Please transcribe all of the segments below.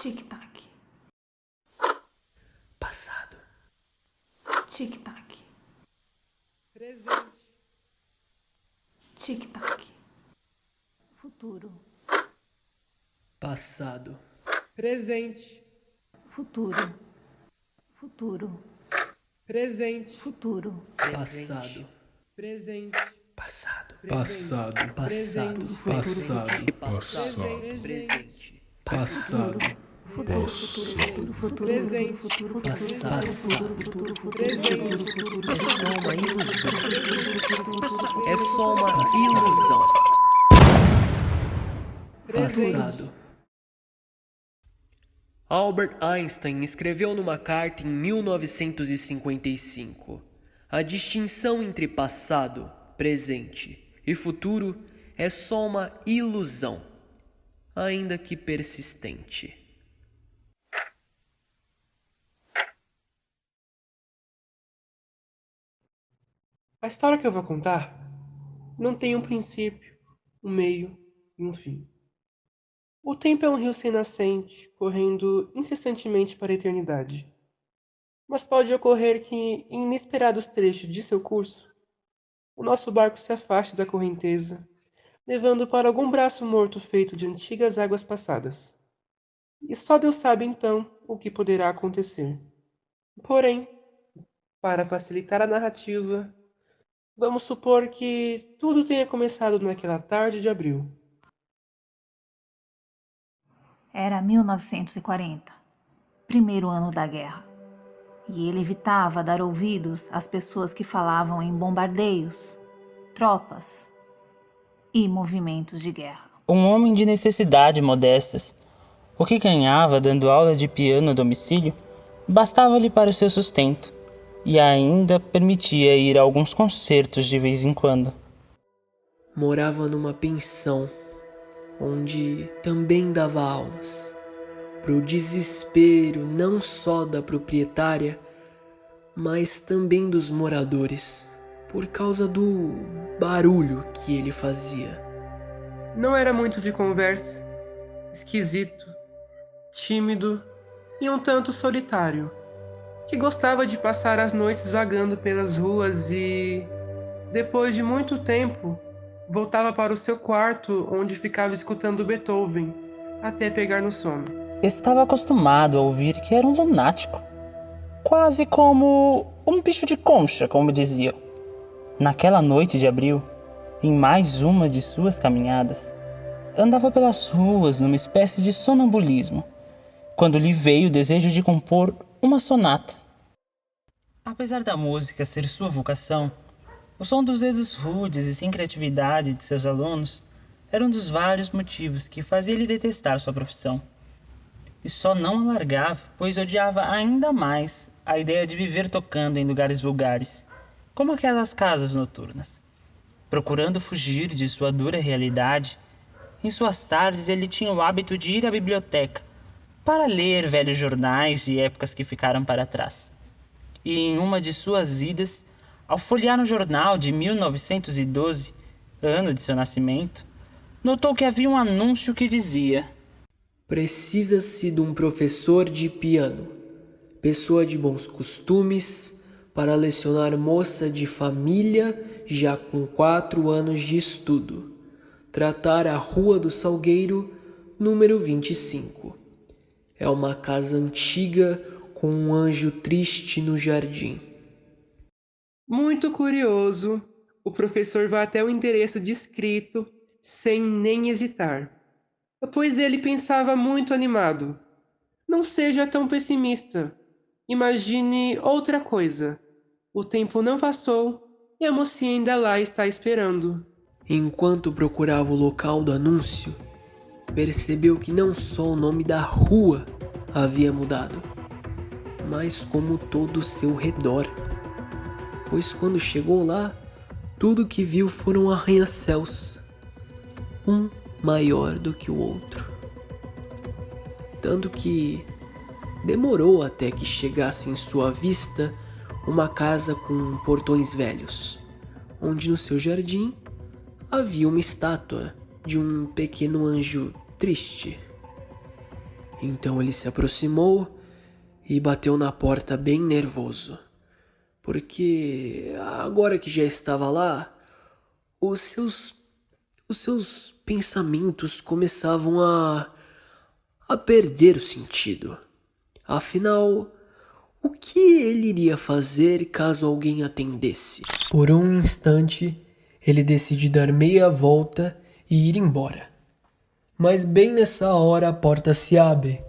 Tic-tac. Passado. Tic-tac. Presente. Tic-tac. Futuro. Passado. Presente. Futuro. Futuro. Presente. Futuro. Passado. Presente. Passado. Passado. Passado. Passado. Passado. Presente. Passado. Futuro, futuro, futuro, futuro, Presente. futuro, futuro, Passado. futuro, futuro, Presente. É só uma ilusão. É só uma ilusão. Passado. Albert Einstein escreveu numa carta em 1955: a distinção entre passado, presente e futuro é só uma ilusão, ainda que persistente. A história que eu vou contar não tem um princípio, um meio e um fim. O tempo é um rio sem nascente, correndo incessantemente para a eternidade. Mas pode ocorrer que, em inesperados trechos de seu curso, o nosso barco se afaste da correnteza, levando para algum braço morto feito de antigas águas passadas. E só Deus sabe então o que poderá acontecer. Porém, para facilitar a narrativa, vamos supor que tudo tenha começado naquela tarde de abril. Era 1940, primeiro ano da guerra, e ele evitava dar ouvidos às pessoas que falavam em bombardeios, tropas e movimentos de guerra. Um homem de necessidades modestas. O que ganhava dando aula de piano a domicílio bastava-lhe para o seu sustento, e ainda permitia ir a alguns concertos de vez em quando. Morava numa pensão, onde também dava aulas, pro desespero não só da proprietária, mas também dos moradores, por causa do barulho que ele fazia. Não era muito de conversa, esquisito, tímido e um tanto solitário, que gostava de passar as noites vagando pelas ruas e, depois de muito tempo, voltava para o seu quarto onde ficava escutando Beethoven até pegar no sono. Estava acostumado a ouvir que era um lunático, quase como um bicho de concha, como diziam. Naquela noite de abril, em mais uma de suas caminhadas, andava pelas ruas numa espécie de sonambulismo, quando lhe veio o desejo de compor uma sonata. Apesar da música ser sua vocação, o som dos dedos rudes e sem criatividade de seus alunos era um dos vários motivos que fazia ele detestar sua profissão. E só não a largava, pois odiava ainda mais a ideia de viver tocando em lugares vulgares, como aquelas casas noturnas. Procurando fugir de sua dura realidade, em suas tardes ele tinha o hábito de ir à biblioteca para ler velhos jornais de épocas que ficaram para trás. E em uma de suas idas, ao folhear um jornal de 1912, ano de seu nascimento, notou que havia um anúncio que dizia: precisa-se de um professor de piano, pessoa de bons costumes, para lecionar moça de família já com 4 anos de estudo. Tratar a Rua do Salgueiro, número 25. É uma casa antiga com um anjo triste no jardim. Muito curioso, o professor vai até o endereço descrito sem nem hesitar, pois ele pensava muito animado. Não seja tão pessimista. Imagine outra coisa. O tempo não passou e a mocinha ainda lá está esperando. Enquanto procurava o local do anúncio, percebeu que não só o nome da rua havia mudado, mas como todo o seu redor. Pois quando chegou lá, tudo que viu foram arranha-céus, um maior do que o outro. Tanto que demorou até que chegasse em sua vista uma casa com portões velhos, onde no seu jardim havia uma estátua de um pequeno anjo triste. Então ele se aproximou e bateu na porta bem nervoso, porque agora que já estava lá, os seus pensamentos começavam a perder o sentido. Afinal, o que ele iria fazer caso alguém atendesse? Por um instante, ele decide dar meia volta e ir embora. Mas bem nessa hora a porta se abre,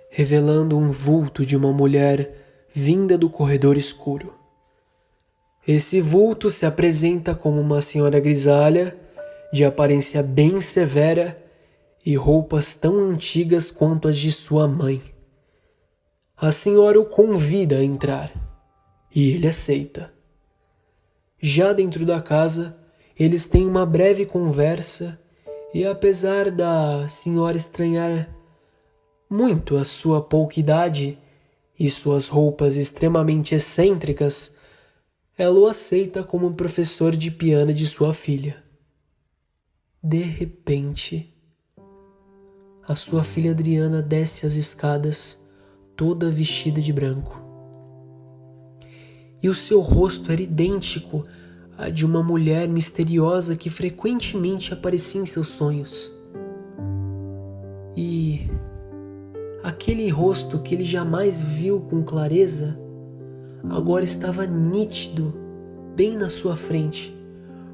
revelando um vulto de uma mulher vinda do corredor escuro. Esse vulto se apresenta como uma senhora grisalha, de aparência bem severa e roupas tão antigas quanto as de sua mãe. A senhora o convida a entrar, e ele aceita. Já dentro da casa, eles têm uma breve conversa, e apesar da senhora estranhar muito a sua pouca idade e suas roupas extremamente excêntricas, ela o aceita como um professor de piano de sua filha. De repente, a sua filha Adriana desce as escadas, toda vestida de branco. E o seu rosto era idêntico a de uma mulher misteriosa que frequentemente aparecia em seus sonhos. E aquele rosto que ele jamais viu com clareza, agora estava nítido, bem na sua frente,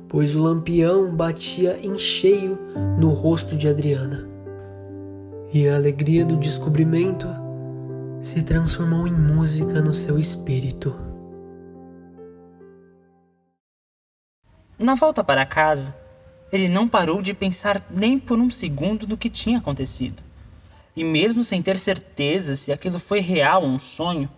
pois o lampião batia em cheio no rosto de Adriana. E a alegria do descobrimento se transformou em música no seu espírito. Na volta para casa, ele não parou de pensar nem por um segundo no que tinha acontecido. E mesmo sem ter certeza se aquilo foi real ou um sonho,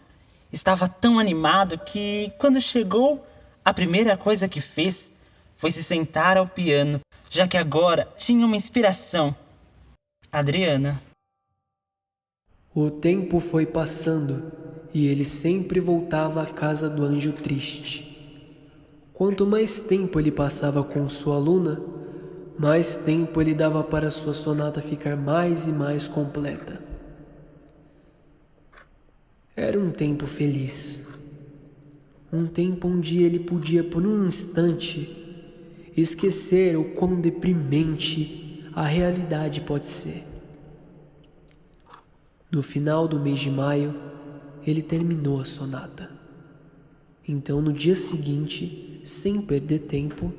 estava tão animado que, quando chegou, a primeira coisa que fez foi se sentar ao piano, já que agora tinha uma inspiração: Adriana. O tempo foi passando e ele sempre voltava à casa do anjo triste. Quanto mais tempo ele passava com sua aluna, mais tempo ele dava para sua sonata ficar mais e mais completa. Era um tempo feliz. Um tempo onde ele podia, por um instante, esquecer o quão deprimente a realidade pode ser. No final do mês de maio, ele terminou a sonata. Então, no dia seguinte, sem perder tempo,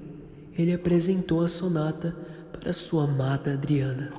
ele apresentou a sonata para sua amada Adriana.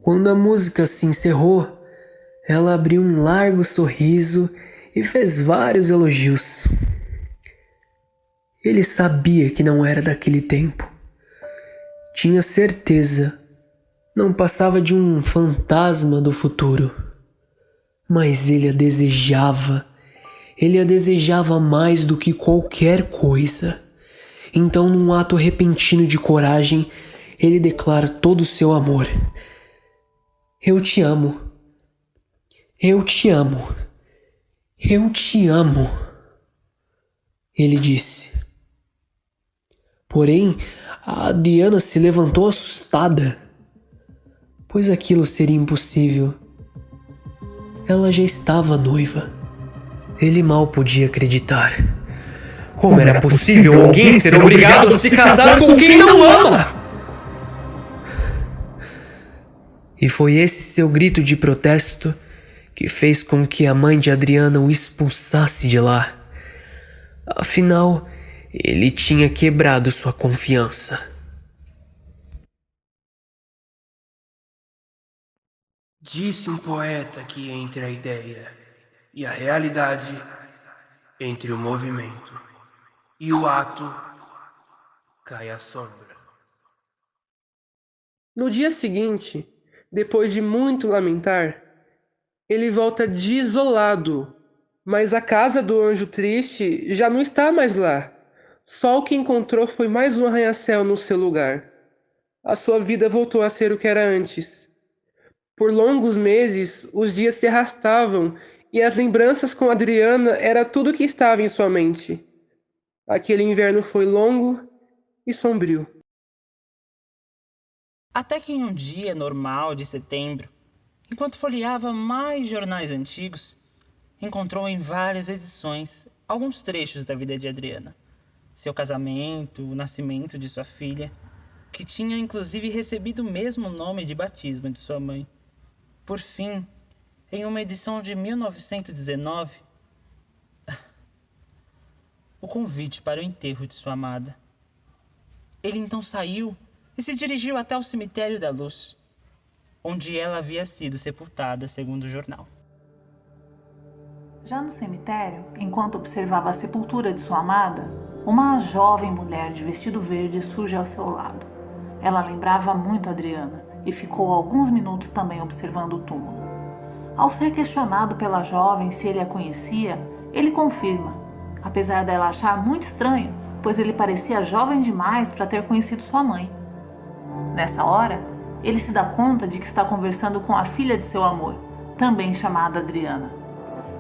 Quando a música se encerrou, Ela abriu um largo sorriso e fez vários elogios. Ele sabia que não era daquele tempo. Tinha certeza. Não passava de um fantasma do futuro. Mas ele a desejava. Ele a desejava mais do que qualquer coisa. Então, num ato repentino de coragem, ele declara todo o seu amor. Eu te amo. Eu te amo. Eu te amo. Ele disse. Porém, a Adriana se levantou assustada, pois aquilo seria impossível. Ela já estava noiva. Ele mal podia acreditar. Como era possível alguém ser obrigado a se casar com quem não ama? E foi esse seu grito de protesto que fez com que a mãe de Adriana o expulsasse de lá. Afinal, ele tinha quebrado sua confiança. Disse um poeta que entre a ideia e a realidade, entre o movimento e o ato, cai a sombra. No dia seguinte, depois de muito lamentar, ele volta desolado, mas a casa do anjo triste já não está mais lá. Só o que encontrou foi mais um arranha-céu no seu lugar. A sua vida voltou a ser o que era antes. Por longos meses, os dias se arrastavam e as lembranças com Adriana era tudo que estava em sua mente. Aquele inverno foi longo e sombrio. Até que em um dia normal de setembro, enquanto folheava mais jornais antigos, encontrou em várias edições alguns trechos da vida de Adriana. Seu casamento, o nascimento de sua filha, que tinha inclusive recebido o mesmo nome de batismo de sua mãe. Por fim, em uma edição de 1919, o convite para o enterro de sua amada. Ele então saiu e se dirigiu até o cemitério da Luz, onde ela havia sido sepultada, segundo o jornal. Já no cemitério, enquanto observava a sepultura de sua amada, uma jovem mulher de vestido verde surge ao seu lado. Ela lembrava muito Adriana e ficou alguns minutos também observando o túmulo. Ao ser questionado pela jovem se ele a conhecia, ele confirma, apesar dela achar muito estranho, pois ele parecia jovem demais para ter conhecido sua mãe. Nessa hora, ele se dá conta de que está conversando com a filha de seu amor, também chamada Adriana.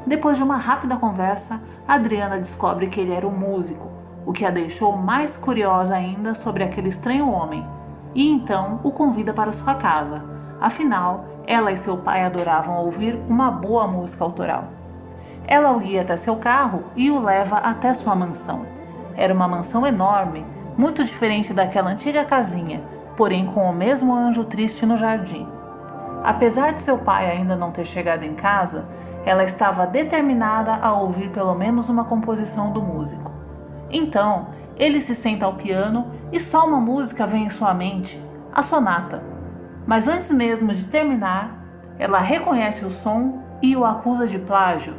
Depois de uma rápida conversa, Adriana descobre que ele era um músico, o que a deixou mais curiosa ainda sobre aquele estranho homem, e então o convida para sua casa. Afinal, ela e seu pai adoravam ouvir uma boa música autoral. Ela o guia até seu carro e o leva até sua mansão. Era uma mansão enorme, muito diferente daquela antiga casinha, porém com o mesmo anjo triste no jardim. Apesar de seu pai ainda não ter chegado em casa, ela estava determinada a ouvir pelo menos uma composição do músico. Então, ele se senta ao piano e só uma música vem em sua mente, a sonata. Mas antes mesmo de terminar, ela reconhece o som e o acusa de plágio.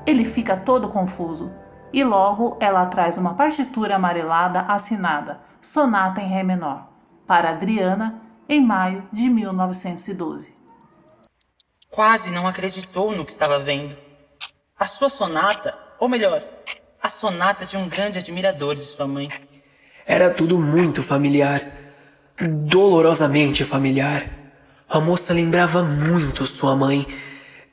Ele fica todo confuso e logo ela traz uma partitura amarelada assinada Sonata em Ré menor, para Adriana, em maio de 1912. Quase não acreditou no que estava vendo. A sua sonata, ou melhor, a sonata de um grande admirador de sua mãe. Era tudo muito familiar, dolorosamente familiar. A moça lembrava muito sua mãe,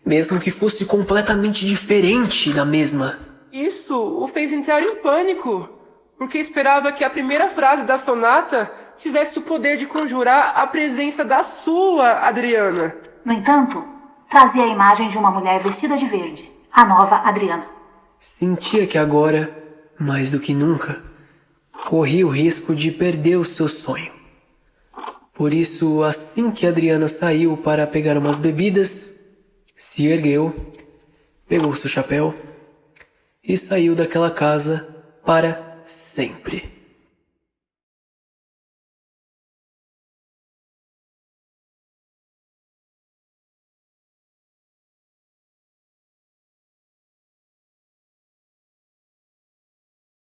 mesmo que fosse completamente diferente da mesma. Isso o fez entrar em pânico, porque esperava que a primeira frase da sonata tivesse o poder de conjurar a presença da sua Adriana. No entanto, trazia a imagem de uma mulher vestida de verde, a nova Adriana. Sentia que agora, mais do que nunca, corria o risco de perder o seu sonho. Por isso, assim que Adriana saiu para pegar umas bebidas, se ergueu, pegou seu chapéu e saiu daquela casa para sempre.